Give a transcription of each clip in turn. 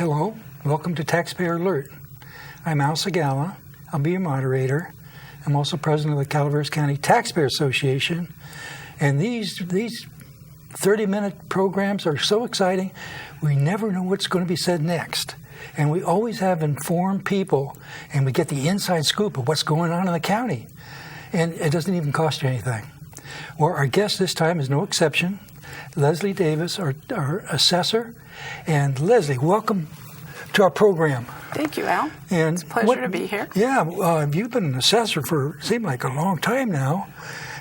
Hello, welcome to Taxpayer Alert. I'm Al Segalla. I'll be your moderator. I'm also president of the Calaveras County Taxpayer Association. And these 30-minute programs are so exciting, we never know what's going to be said next. And we always have informed people, and we get the inside scoop of what's going on in the county. And it doesn't even cost you anything. Well, our guest this time is no exception. Leslie Davis, our assessor. And Leslie, welcome to our program. Thank you, Al. And it's a pleasure to be here. Yeah, you've been an assessor for, seemed like a long time now,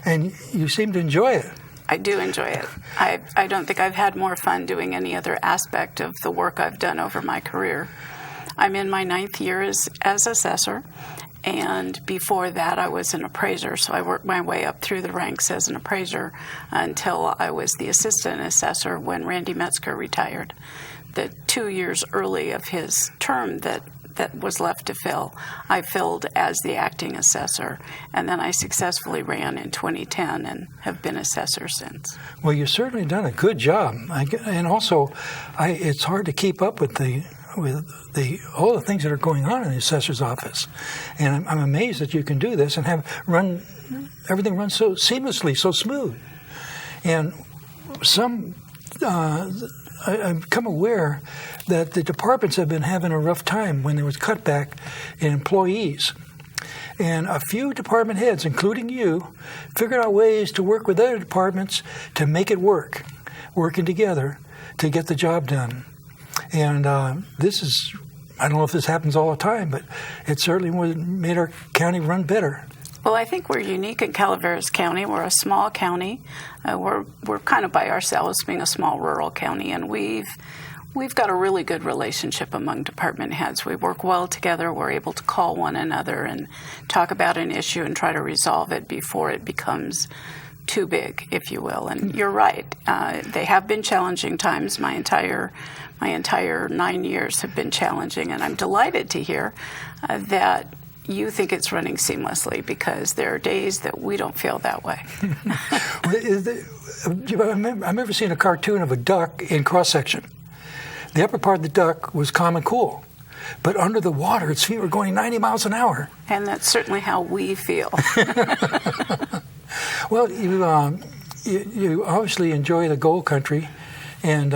and you seem to enjoy it. I do enjoy it. I don't think I've had more fun doing any other aspect of the work I've done over my career. I'm in my 9th year as assessor, and before that I was an appraiser, so I worked my way up through the ranks as an appraiser until I was the assistant assessor when Randy Metzger retired. The 2 years early of his term that was left to fill, I filled as the acting assessor, and then I successfully ran in 2010 and have been assessor since. Well, you've certainly done a good job, and also it's hard to keep up with all the things that are going on in the assessor's office, and I'm amazed that you can do this and everything runs so seamlessly, so smooth. And I've become aware that the departments have been having a rough time when there was cutback in employees. And a few department heads, including you, figured out ways to work with other departments to make it work, working together to get the job done. And this is, I don't know if this happens all the time, but it certainly made our county run better. Well, I think we're unique in Calaveras County. We're a small county. We're kind of by ourselves, being a small rural county, and we've got a really good relationship among department heads. We work well together. We're able to call one another and talk about an issue and try to resolve it before it becomes too big, if you will. And you're right. They have been challenging times. My entire 9 years have been challenging, and I'm delighted to hear that you think it's running seamlessly, because there are days that we don't feel that way. I remember seeing a cartoon of a duck in cross-section. The upper part of the duck was calm and cool, but under the water, its feet were going 90 miles an hour. And that's certainly how we feel. Well, you obviously enjoy the gold country, and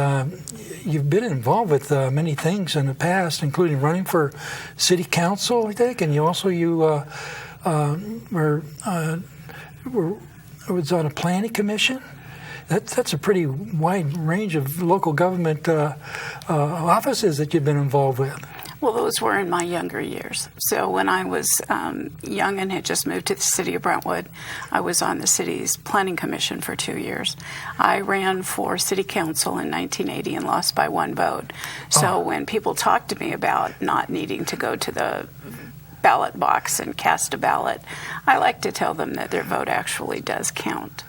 you've been involved with many things in the past, including running for city council, I think, and you was on a planning commission. That's a pretty wide range of local government offices that you've been involved with. Well, those were in my younger years. So when I was young and had just moved to the city of Brentwood, I was on the city's planning commission for 2 years. I ran for city council in 1980 and lost by 1 vote. So when people talk to me about not needing to go to the ballot box and cast a ballot, I like to tell them that their vote actually does count.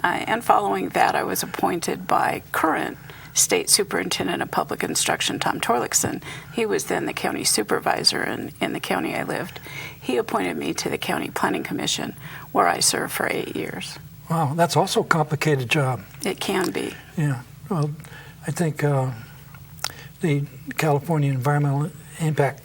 And following that, I was appointed by current State Superintendent of Public Instruction, Tom Torlakson. He was then the county supervisor in the county I lived. He appointed me to the County Planning Commission, where I served for 8 years. Wow, that's also a complicated job. It can be. Yeah. Well, I think the California Environmental Impact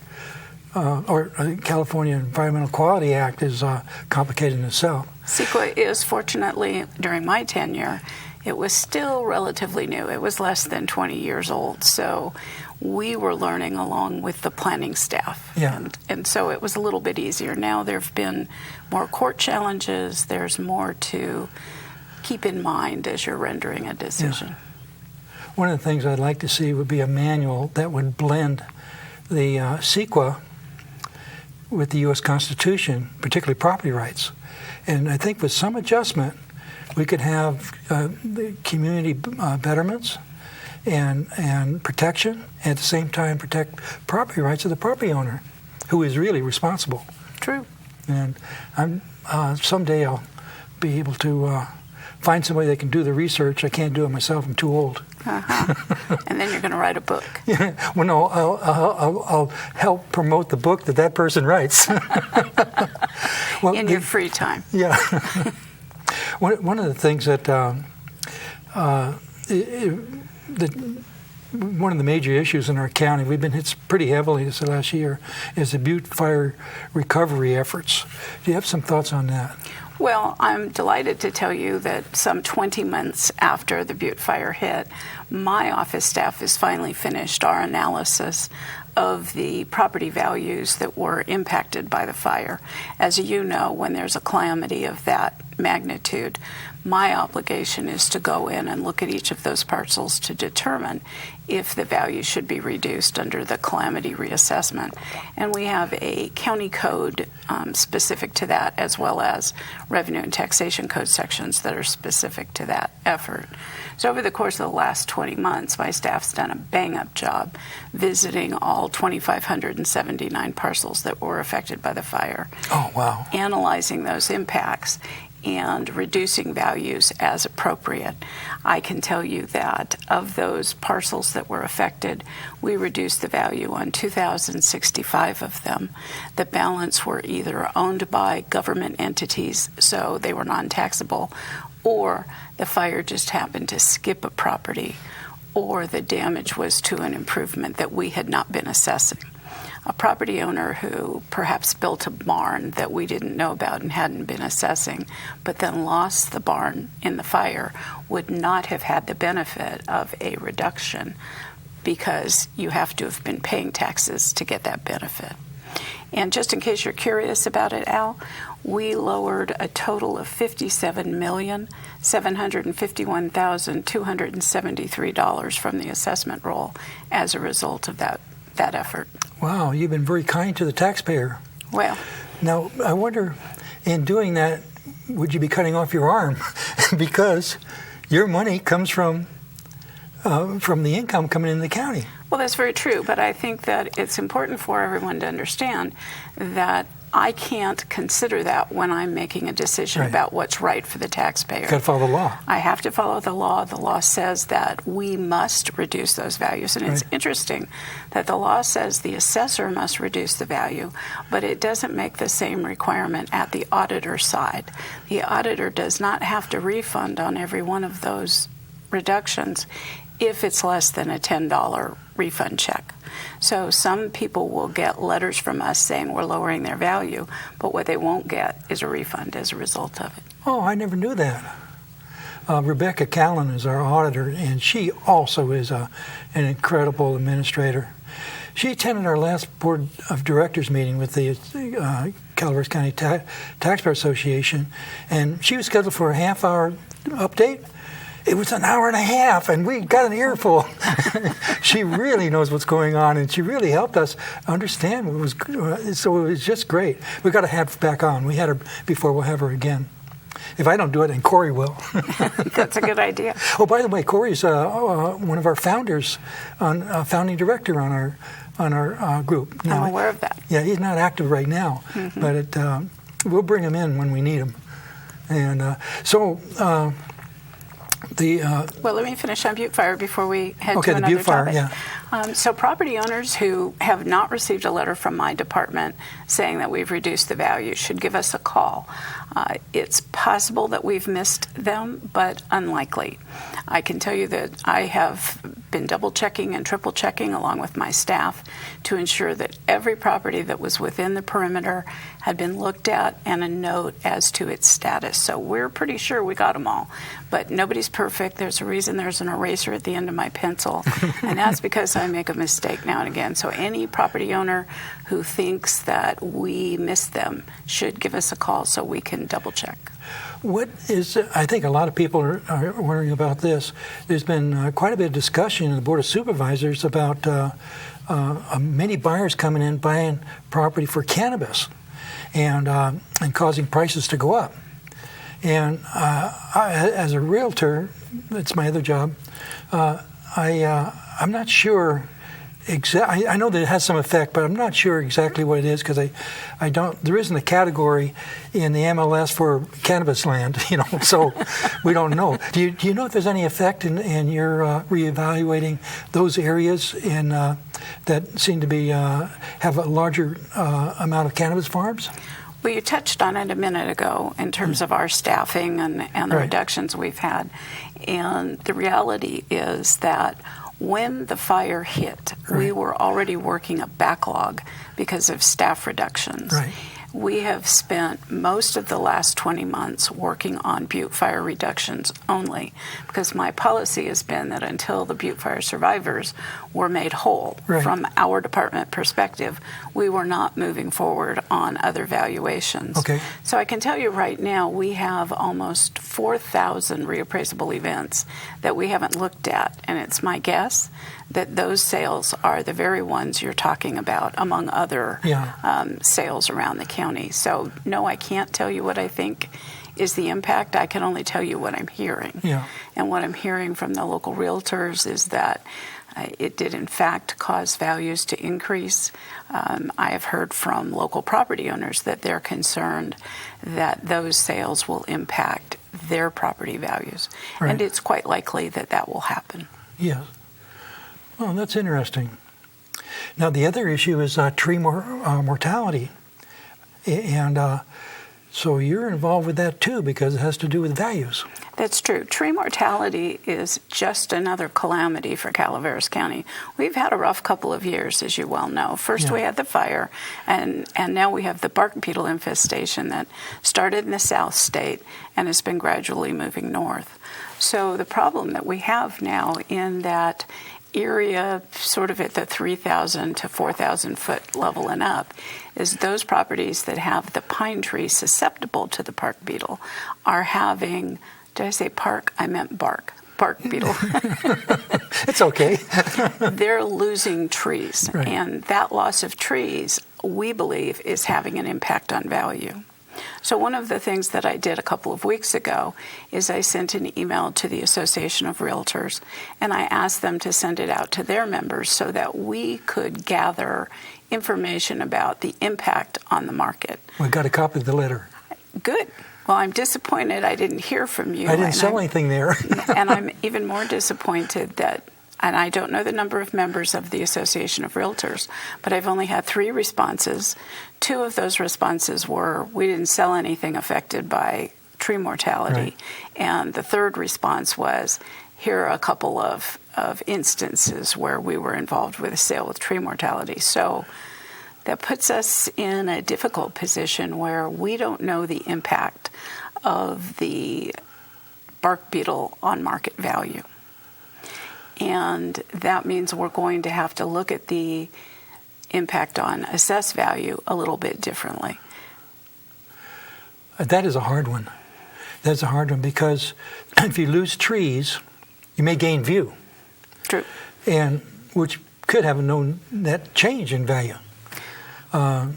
California Environmental Quality Act is complicated in itself. CEQA is, fortunately, during my tenure, it was still relatively new. It was less than 20 years old, so we were learning along with the planning staff. Yeah. And so it was a little bit easier. Now there have been more court challenges. There's more to keep in mind as you're rendering a decision. Yeah. One of the things I'd like to see would be a manual that would blend the CEQA with the U.S. Constitution, particularly property rights. And I think with some adjustment, we could have the community betterments and protection, and at the same time protect property rights of the property owner, who is really responsible. True. And someday I'll be able to find somebody that can do the research. I can't do it myself. I'm too old. Uh-huh. And then you're going to write a book. Yeah. Well, no, I'll help promote the book that person writes. Well, in your free time. Yeah. One of the things that one of the major issues in our county, we've been hit pretty heavily this last year, is the Butte fire recovery efforts. Do you have some thoughts on that? Well, I'm delighted to tell you that some 20 months after the Butte fire hit, my office staff has finally finished our analysis of the property values that were impacted by the fire. As you know, when there's a calamity of that magnitude, my obligation is to go in and look at each of those parcels to determine if the value should be reduced under the calamity reassessment. And we have a county code specific to that, as well as revenue and taxation code sections that are specific to that effort. So over the course of the last 20 months, my staff's done a bang-up job visiting all 2,579 parcels that were affected by the fire. Oh, wow. Analyzing those impacts and reducing values as appropriate. I can tell you that of those parcels that were affected, we reduced the value on 2,065 of them. The balance were either owned by government entities, so they were non-taxable, or the fire just happened to skip a property, or the damage was to an improvement that we had not been assessing. A property owner who perhaps built a barn that we didn't know about and hadn't been assessing, but then lost the barn in the fire, would not have had the benefit of a reduction, because you have to have been paying taxes to get that benefit. And just in case you're curious about it, Al, we lowered a total of $57,751,273 from the assessment roll as a result of that effort. Wow, you've been very kind to the taxpayer. Well, now, I wonder, in doing that, would you be cutting off your arm? Because your money comes from the income coming in the county. Well, that's very true, but I think that it's important for everyone to understand that I can't consider that when I'm making a decision about what's right for the taxpayer. You've got to follow the law. I have to follow the law. The law says that we must reduce those values. And it's interesting that the law says the assessor must reduce the value, but it doesn't make the same requirement at the auditor side. The auditor does not have to refund on every one of those reductions if it's less than a $10 refund check. So some people will get letters from us saying we're lowering their value, but what they won't get is a refund as a result of it. Oh, I never knew that. Rebecca Callan is our auditor, and she also is an incredible administrator. She attended our last Board of Directors meeting with the Calaveras County Taxpayer Association, and she was scheduled for a half-hour update. It was an hour and a half, and we got an earful. She really knows what's going on, and she really helped us understand what was. So it was just great. We got to have her back on. We had her before. We'll have her again. If I don't do it, then Corey will. That's a good idea. Oh, by the way, Corey's one of our founders, founding director on our group. I'm aware of that. Yeah, he's not active right now, but we'll bring him in when we need him. And well, let me finish on Butte Fire before we head to another Butte Fire, topic. So property owners who have not received a letter from my department saying that we've reduced the value should give us a call. It's possible that we've missed them, but unlikely. I can tell you that I have been double-checking and triple-checking along with my staff to ensure that every property that was within the perimeter had been looked at and a note as to its status. So we're pretty sure we got them all. But nobody's perfect. There's a reason there's an eraser at the end of my pencil, and that's because I make a mistake now and again. So any property owner who thinks that we missed them should give us a call so we can double-check. I think a lot of people are wondering about this. There's been quite a bit of discussion in the Board of Supervisors about many buyers coming in buying property for cannabis and causing prices to go up. And as a realtor, that's my other job, I'm not sure I know that it has some effect, but I'm not sure exactly what it is because I don't. There isn't a category in the MLS for cannabis land, so we don't know. Do you know if there's any effect in your reevaluating those areas that seem to be have a larger amount of cannabis farms? Well, you touched on it a minute ago in terms of our staffing and the reductions we've had. And the reality is that When the fire hit, we were already working a backlog because of staff reductions. Right. We have spent most of the last 20 months working on Butte fire reductions only, because my policy has been that until the Butte fire survivors were made whole, from our department perspective, we were not moving forward on other valuations. Okay. So I can tell you right now, we have almost 4,000 reappraisable events that we haven't looked at, and it's my guess that those sales are the very ones you're talking about, among other sales around the county. So, no, I can't tell you what I think is the impact. I can only tell you what I'm hearing. Yeah. And what I'm hearing from the local realtors is that it did, in fact, cause values to increase. I have heard from local property owners that they're concerned that those sales will impact their property values. Right. And it's quite likely that that will happen. Yes. Oh, that's interesting. Now, the other issue is tree mortality. And so you're involved with that, too, because it has to do with values. That's true. Tree mortality is just another calamity for Calaveras County. We've had a rough couple of years, as you well know. First, we had the fire, and now we have the bark beetle infestation that started in the South State and has been gradually moving north. So the problem that we have now in that area, sort of at the 3,000 to 4,000 foot level and up, is those properties that have the pine tree susceptible to the bark beetle are having, did I say park? I meant bark beetle. It's okay. They're losing trees, Right. and that loss of trees, we believe, is having an impact on value. So one of the things that I did a couple of weeks ago is I sent an email to the Association of Realtors, and I asked them to send it out to their members so that we could gather information about the impact on the market. We got a copy of the letter. Good. Well, I'm disappointed I didn't hear from you. I didn't sell anything there. And I'm even more disappointed that, and I don't know the number of members of the Association of Realtors, but I've only had 3 responses. 2 of those responses were, we didn't sell anything affected by tree mortality. Right. And the 3rd response was, here are a couple of instances where we were involved with a sale with tree mortality. So that puts us in a difficult position where we don't know the impact of the bark beetle on market value. And that means we're going to have to look at the impact on assessed value a little bit differently. That is a hard one. That's a hard one because if you lose trees, you may gain view. True. And which could have a known net change in value. Well,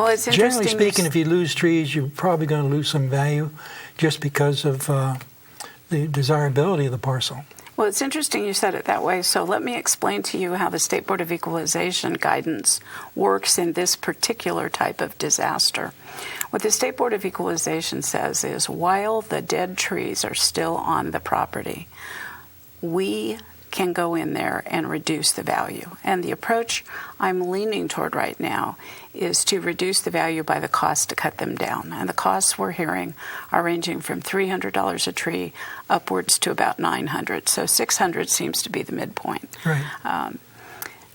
it's interesting. Generally speaking, if you lose trees, you're probably going to lose some value just because of the desirability of the parcel. Well, it's interesting you said it that way. So let me explain to you how the State Board of Equalization guidance works in this particular type of disaster. What the State Board of Equalization says is while the dead trees are still on the property, we can go in there and reduce the value. And the approach I'm leaning toward right now is to reduce the value by the cost to cut them down. And the costs we're hearing are ranging from $300 a tree upwards to about $900. So $600 seems to be the midpoint. Right.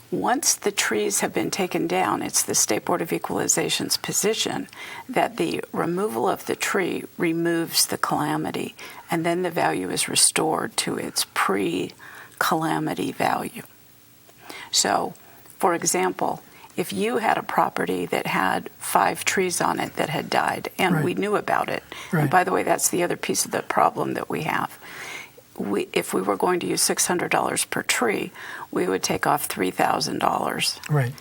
Once the trees have been taken down, it's the State Board of Equalization's position that the removal of the tree removes the calamity, and then the value is restored to its pre-calamity value. So, for example, if you had a property that had 5 trees on it that had died, and we knew about it, and by the way, that's the other piece of the problem that we have. If we were going to use $600 per tree, we would take off $3,000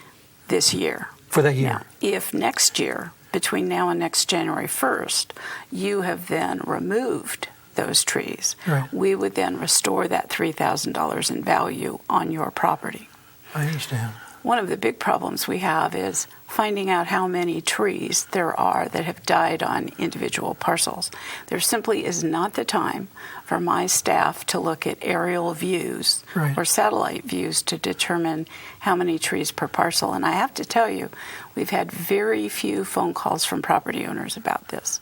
this year. For that year. Now, if next year, between now and next January 1st, you have then removed those trees, we would then restore that $3,000 in value on your property. I understand. One of the big problems we have is finding out how many trees there are that have died on individual parcels. There simply is not the time for my staff to look at aerial views or satellite views to determine how many trees per parcel. And I have to tell you, we've had very few phone calls from property owners about this.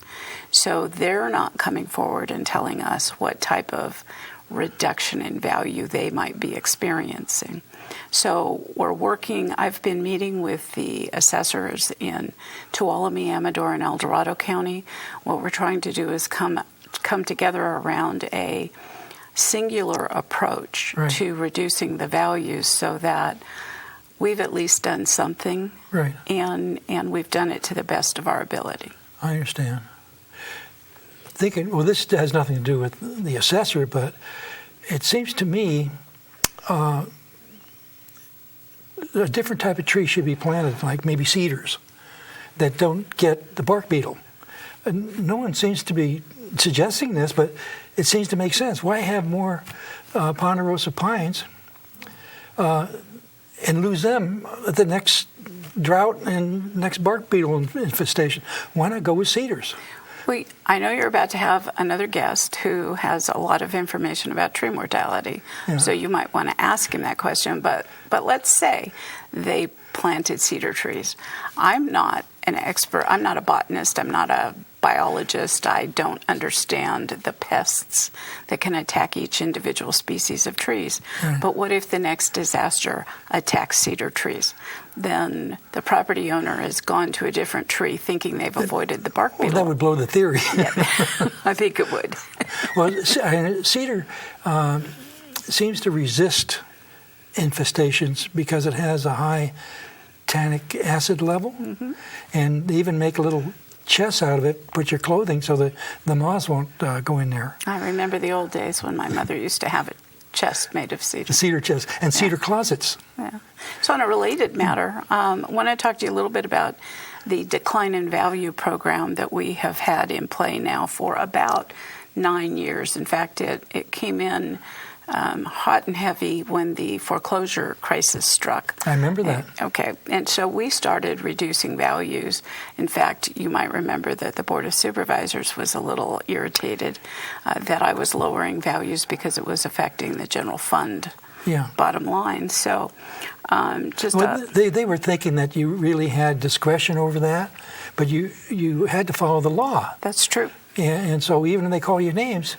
So they're not coming forward and telling us what type of reduction in value they might be experiencing. So I've been meeting with the assessors in Tuolumne, Amador, and El Dorado County. What we're trying to do is come together around a singular approach to reducing the values so that we've at least done something, and we've done it to the best of our ability. I understand. This has nothing to do with the assessor, but it seems to me a different type of tree should be planted, like maybe cedars, that don't get the bark beetle. And no one seems to be suggesting this, but it seems to make sense. Why have more ponderosa pines and lose them at the next drought and next bark beetle infestation? Why not go with cedars? I know you're about to have another guest who has a lot of information about tree mortality, so you might want to ask him that question. But let's say they planted cedar trees. I'm not an expert. I'm not a botanist. I'm not a biologist. I don't understand the pests that can attack each individual species of trees. But what if the next disaster attacks cedar trees? Then the property owner has gone to a different tree thinking they've avoided the bark beetle. Well, that would blow the theory. Yeah, I think it would. Well, cedar seems to resist infestations because it has a high tannic acid level, and they even make a little chest out of it, put your clothing so that the moths won't go in there. I remember the old days when my mother used to have a chest made of cedar. The cedar chest and cedar closets. Yeah. So on a related matter, I want to talk to you a little bit about the decline in value program that we have had in play now for about 9 years. In fact, it came in hot and heavy when the foreclosure crisis struck. I remember that. And so we started reducing values. In fact, you might remember that the Board of Supervisors was a little irritated that I was lowering values because it was affecting the general fund bottom line. So they were thinking that you really had discretion over that, but you had to follow the law. That's true. And so even when they call you names,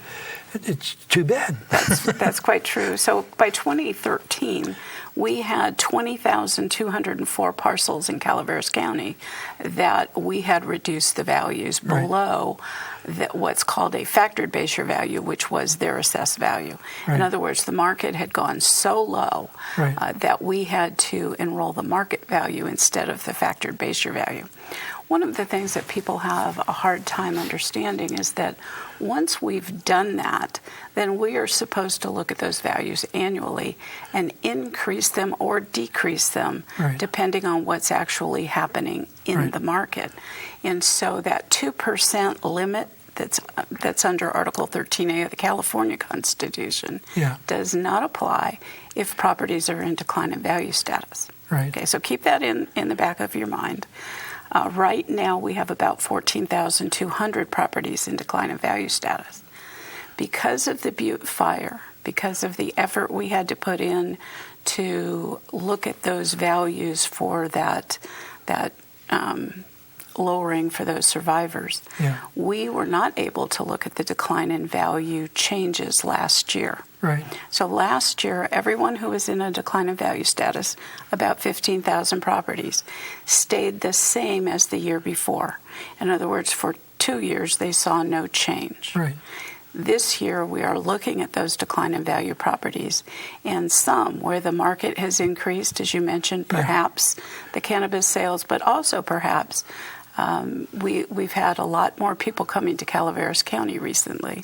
it's too bad. That's quite true. So by 2013, we had 20,204 parcels in Calaveras County that we had reduced the values below what's called a factored base year value, which was their assessed value. In other words, the market had gone so low that we had to enroll the market value instead of the factored base year value. One of the things that people have a hard time understanding is that once we've done that, then we are supposed to look at those values annually and increase them or decrease them depending on what's actually happening in the market. And so that 2% limit that's under Article 13A of the California Constitution does not apply if properties are in decline in value status. Okay, so keep that in the back of your mind. Right now, we have about 14,200 properties in decline in value status. Because of the Butte fire, because of the effort we had to put in to look at those values for that lowering for those survivors, we were not able to look at the decline in value changes last year. So last year, everyone who was in a decline in value status, about 15,000 properties, stayed the same as the year before. In other words, for 2 years, they saw no change. This year, we are looking at those decline in value properties, and some where the market has increased, as you mentioned, perhaps the cannabis sales, but also perhaps we've had a lot more people coming to Calaveras County recently.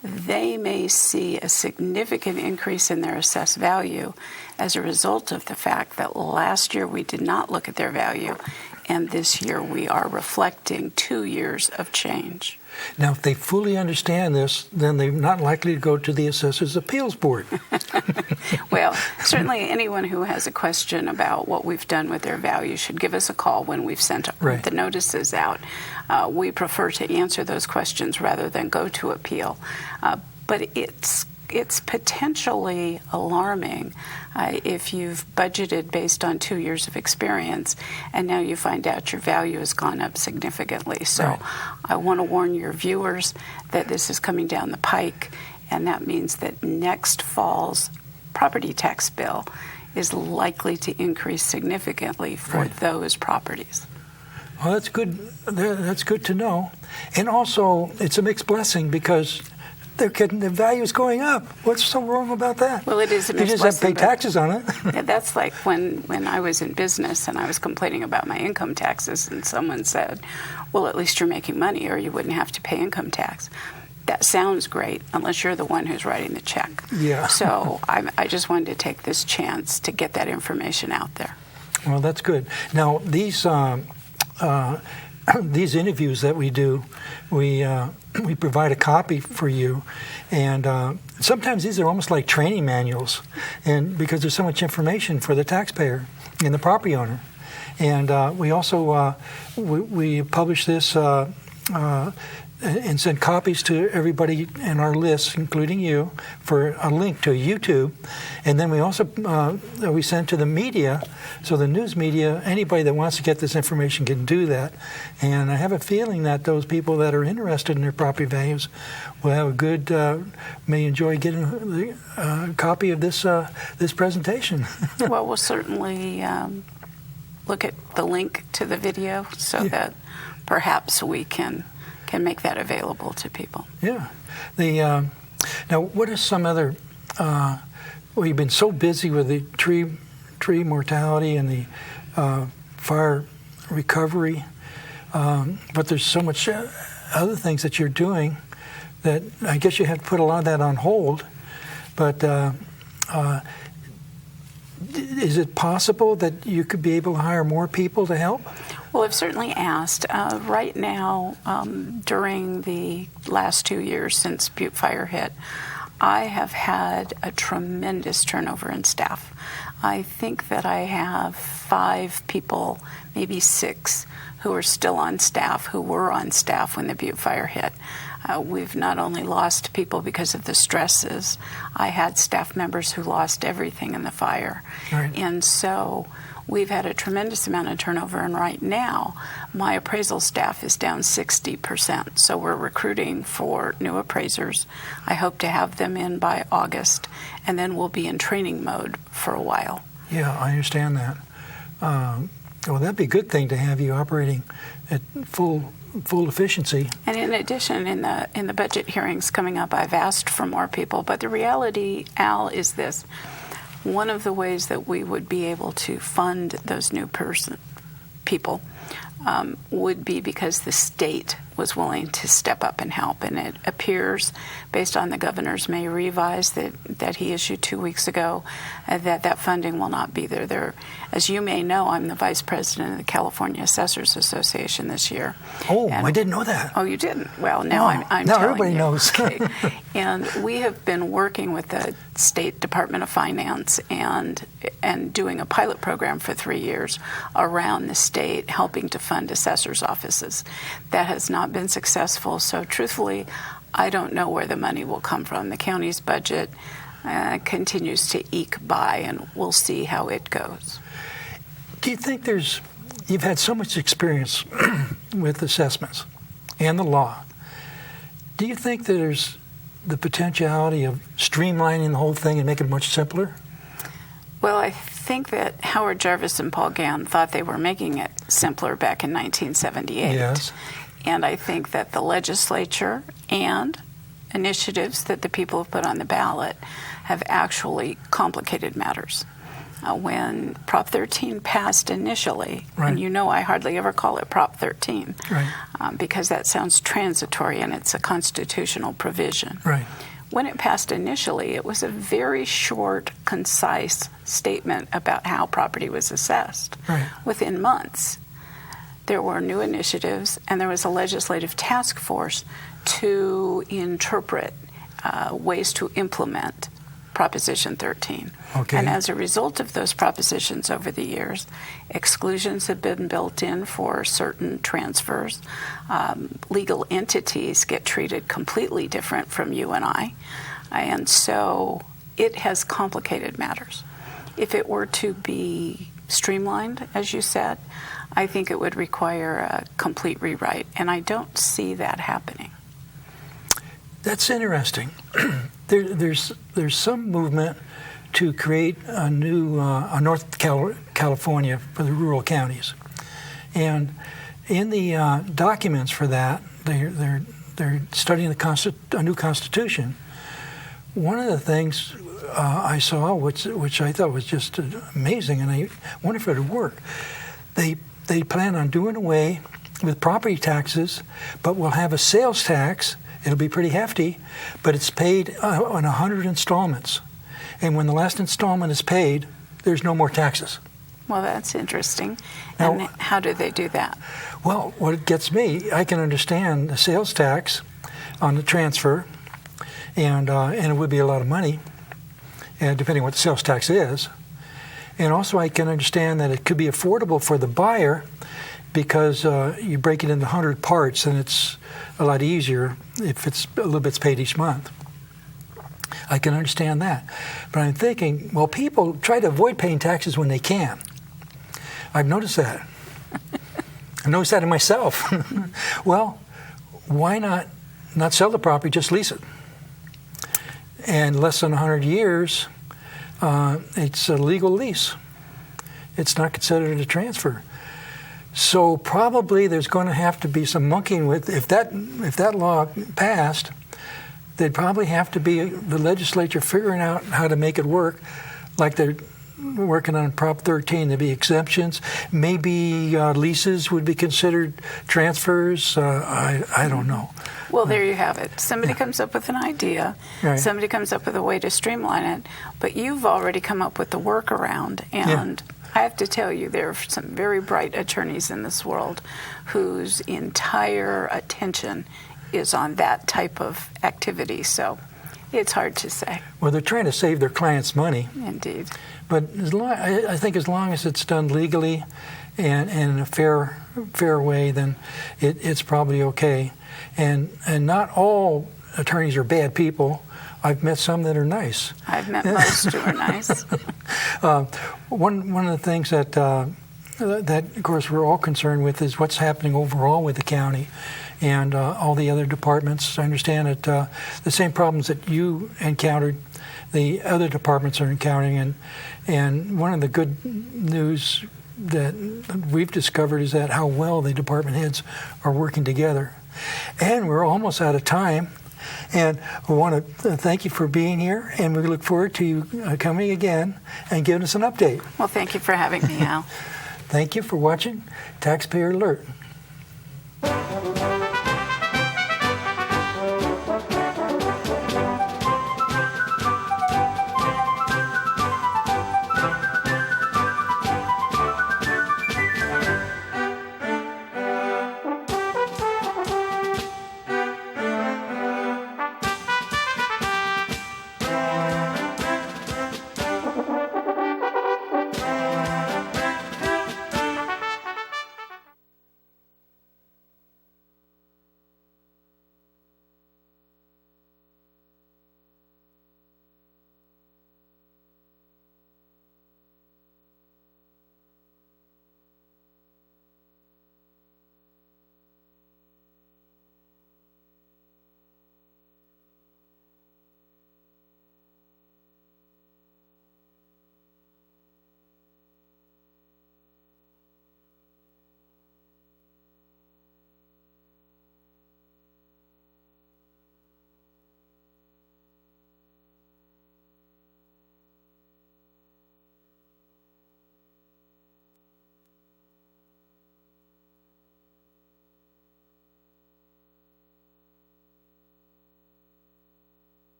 They may see a significant increase in their assessed value as a result of the fact that last year we did not look at their value, and this year we are reflecting 2 years of change. Now, if they fully understand this, then they're not likely to go to the Assessor's Appeals Board. Well, certainly anyone who has a question about what we've done with their value should give us a call when we've sent the notices out. We prefer to answer those questions rather than go to appeal. But it's potentially alarming if you've budgeted based on 2 years of experience and now you find out your value has gone up significantly. So I want to warn your viewers that this is coming down the pike, and that means that next fall's property tax bill is likely to increase significantly for those properties. Well, that's good. That's good to know. And also, it's a mixed blessing because the value is going up. What's so wrong about that? Well, it is a mixed You just blessing. have to pay taxes on it. That's like when I was in business and I was complaining about my income taxes, and someone said, well, at least you're making money or you wouldn't have to pay income tax. That sounds great unless you're the one who's writing the check. Yeah. So I just wanted to take this chance to get that information out there. Well, that's good. Now, these interviews that we do, we provide a copy for you, and sometimes these are almost like training manuals, and because there's so much information for the taxpayer and the property owner. And we also we publish this and send copies to everybody in our list, including you, for a link to YouTube. And then we also we send to the media, so the news media, anybody that wants to get this information can do that. And I have a feeling that those people that are interested in their property values will have a good, may enjoy getting a copy of this this presentation. Well, we'll certainly look at the link to the video so that perhaps we can make that available to people. Yeah. Now, what are some other? Well, you've been so busy with the tree mortality and the fire recovery, but there's so much other things that you're doing that I guess you have to put a lot of that on hold. But is it possible that you could be able to hire more people to help? Well, I've certainly asked. Right now, during the last 2 years since Butte Fire hit, I have had a tremendous turnover in staff. I think that I have 5 people, maybe 6, who are still on staff, who were on staff when the Butte Fire hit. We've not only lost people because of the stresses, I had staff members who lost everything in the fire. Right. And so we've had a tremendous amount of turnover, and right now my appraisal staff is down 60%. So we're recruiting for new appraisers. I hope to have them in by August, and then we'll be in training mode for a while. Yeah, I understand that. Well, that'd be a good thing to have you operating at full efficiency. And in addition, in the budget hearings coming up, I've asked for more people. But the reality, Al, is this. One of the ways that we would be able to fund those new people would be because the state was willing to step up and help. And it appears, based on the governor's May revise that he issued 2 weeks ago, that funding will not be there. As you may know, I'm the vice president of the California Assessors Association this year. Oh, I didn't know that. Oh, you didn't? Well, now I'm now telling everybody you. knows. Okay. And we have been working with the State Department of Finance and doing a pilot program for 3 years around the state, helping to fund assessors' offices. That has not been successful. So truthfully, I don't know where the money will come from. The county's budget continues to eke by, and we'll see how it goes. Do you think you've had so much experience with assessments and the law. Do you think that there's the potentiality of streamlining the whole thing and make it much simpler? Well, I think that Howard Jarvis and Paul Gann thought they were making it simpler back in 1978. Yes. And I think that the legislature and initiatives that the people have put on the ballot have actually complicated matters. When Prop 13 passed initially, right. And you know I hardly ever call it Prop 13, right. Because that sounds transitory and it's a constitutional provision. Right. When it passed initially, it was a very short, concise statement about how property was assessed. Right. Within months, there were new initiatives, and there was a legislative task force to interpret ways to implement Proposition 13. Okay. And as a result of those propositions over the years, exclusions have been built in for certain transfers. Legal entities get treated completely different from you and I. And so it has complicated matters. If it were to be streamlined, as you said, I think it would require a complete rewrite, and I don't see that happening. That's interesting. There's some movement to create a new North California for the rural counties, and in the documents for that, they're studying a new constitution. One of the things I saw, which I thought was just amazing, and I wonder if it would work. They plan on doing away with property taxes, but we'll have a sales tax. It'll be pretty hefty, but it's paid on 100 installments. And when the last installment is paid, there's no more taxes. Well, that's interesting. Now, and how do they do that? Well, what gets me, I can understand the sales tax on the transfer, and it would be a lot of money, depending on what the sales tax is. And also I can understand that it could be affordable for the buyer because you break it into 100 parts, and it's a lot easier if it's a little bit's paid each month. I can understand that. But I'm thinking, well, people try to avoid paying taxes when they can. I've noticed that. I've noticed that in myself. Well, why not sell the property, just lease it? And less than 100 years, it's a legal lease. It's not considered a transfer. So probably there's going to have to be some monkeying with, if that law passed, there'd probably have to be the legislature figuring out how to make it work, like they're working on Prop 13. There'd be exemptions. Maybe leases would be considered transfers. I don't know. Well, there you have it. Somebody comes up with an idea. Right. Somebody comes up with a way to streamline it. But you've already come up with the workaround. And I have to tell you, there are some very bright attorneys in this world whose entire attention is on that type of activity. So it's hard to say. Well, they're trying to save their clients' money. Indeed. But I think as long as it's done legally and in a fair way, then it's probably okay. And not all attorneys are bad people. I've met some that are nice. I've met most who are nice. One of the things that of course we're all concerned with is what's happening overall with the county and all the other departments. I understand that the same problems that you encountered, the other departments are encountering, and one of the good news that we've discovered is that how well the department heads are working together. And we're almost out of time. And we want to thank you for being here, and we look forward to you coming again and giving us an update. Well, thank you for having me, Al. Thank you for watching Taxpayer Alert.